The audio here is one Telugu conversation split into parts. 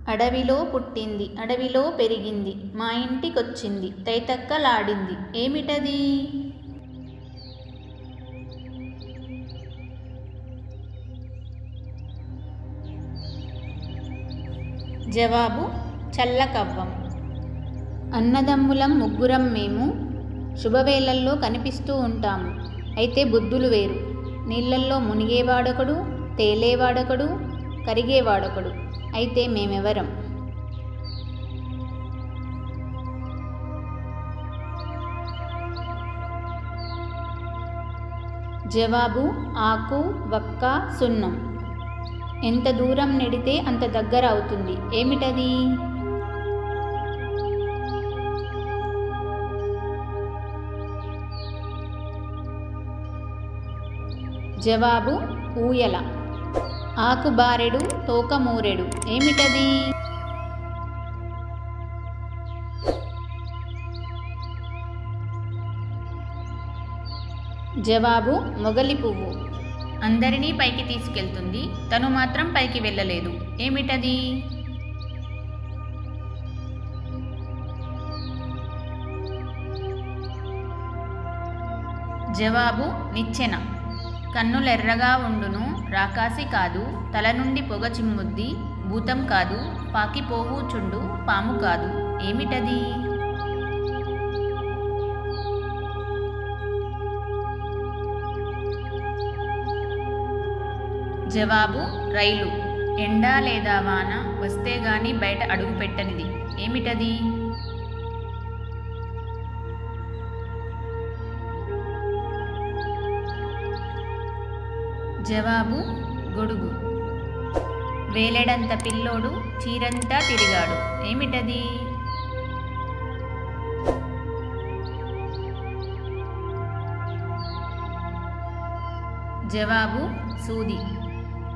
అడవిలో పుట్టింది అడవిలో పెరిగింది మా ఇంటికొచ్చింది తైతక్కలాడింది ఏమిటది? జవాబు చల్లకవ్వం. అన్నదమ్ములం ముగ్గురం మేము, శుభవేళల్లో కనిపిస్తూ ఉంటాము. అయితే బుద్ధులు వేరు. నీళ్ళల్లో మునిగేవాడొకడు, తేలేవాడొకడు, కరిగేవాడొకడు. అయితే మేమెవరం? జవాబు ఆకు, వక్క, సున్నం. ఎంత దూరం నెడితే అంత దగ్గర అవుతుంది. ఏమిటది? జవాబు ఊయల. ఆకు బారెడు, తోక మూరెడు. ఏమిటది? జవాబు మొగలి పువ్వు. అందరినీ పైకి తీసుకెళ్తుంది, తను మాత్రం పైకి వెళ్ళలేదు. ఏమిటది? జవాబు నిచ్చెన. కన్నులెర్రగా ఉండును, రాకాసి కాదు, తల నుండి పొగ చిమ్ముద్ది, భూతం కాదు, పాకిపోవు చుండు, పాము కాదు. ఏమిటది? జవాబు రైలు. ఎండ లేదా వాన వస్తే గాని బయట అడుగు పెట్టనిది. ఏమిటది? జవాబు గొడుగు. వేలెడంత పిల్లోడు చీరంతా తిరిగాడు. ఏమిటది? జవాబు సూది.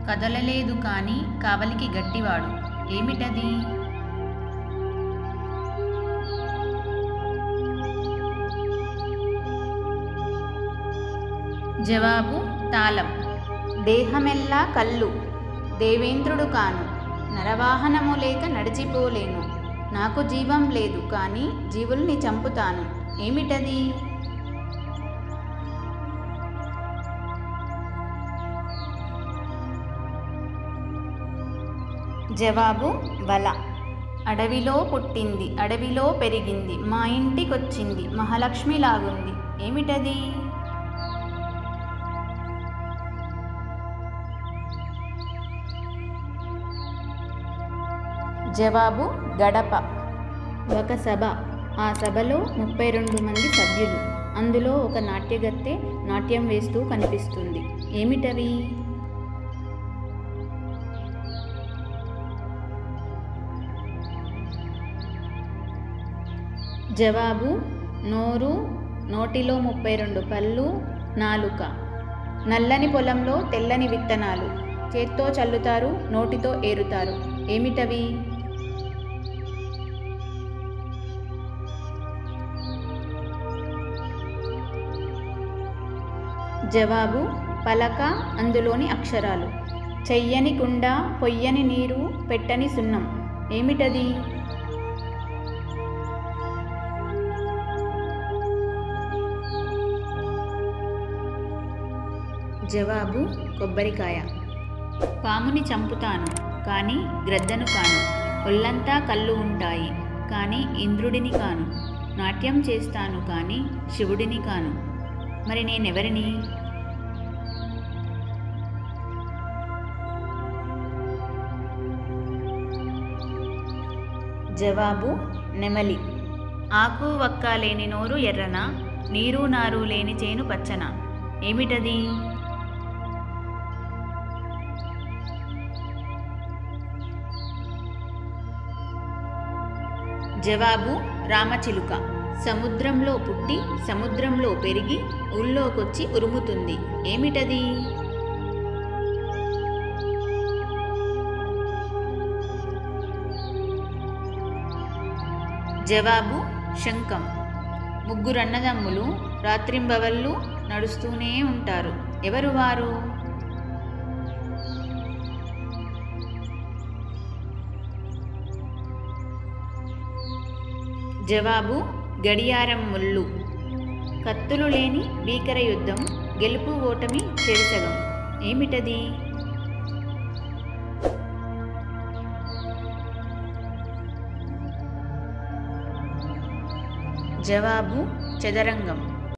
కదలలేదు కానీ కావలికి గట్టివాడు. ఏమిటది? జవాబు తాళం. దేహమెల్లా కళ్ళు, దేవేంద్రుడు కాను, నరవాహనము లేక నడిచిపోలేను, నాకు జీవం లేదు కానీ జీవుల్ని చంపుతాను. ఏమిటది? జవాబు వల. అడవిలో పుట్టింది అడవిలో పెరిగింది మా ఇంటికొచ్చింది మహాలక్ష్మిలాగుంది. ఏమిటది? జవాబు గడప. ఒక సభ. ఆ సభలో 32 మంది సభ్యులు. అందులో ఒక నాట్యగత్తె నాట్యం వేస్తూ కనిపిస్తుంది. ఏమిటవి? జవాబు నోరు, నోటిలో 32 పళ్ళు, నాలుక. నల్లని పొలంలో తెల్లని విత్తనాలు, చేత్తో చల్లుతారు, నోటితో ఏరుతారు. ఏమిటవి? జవాబు పలక, అందులోని అక్షరాలు. చెయ్యని కుండ, పొయ్యని నీరు, పెట్టని సున్నం. ఏమిటది? జవాబు కొబ్బరికాయ. పాముని చంపుతాను కానీ గ్రద్దను కాను, ఒళ్ళంతా కళ్ళు ఉంటాయి కానీ ఇంద్రుడిని కాను, నాట్యం చేస్తాను కానీ శివుడిని కాను. మరి నేనెవరిని? జవాబు నెమలి. ఆకు వక్క లేని నోరు ఎర్రన, నీరు నారు లేని చేను పచ్చన. ఏమిటది? జవాబు రామచిలుక. సముద్రంలో పుట్టి సముద్రంలో పెరిగి ఊళ్ళోకొచ్చి ఉరుముతుంది. ఏమిటది? జవాబు శంఖం. ముగ్గురన్నదమ్ములు రాత్రింబవళ్ళు నడుస్తూనే ఉంటారు. ఎవరు వారు? జవాబు గడియారం ముళ్ళు. కత్తులు లేని భీకర యుద్ధం, గెలుపు ఓటమి చెరిసగం. ఏమిటది? జవాబు చదరంగం.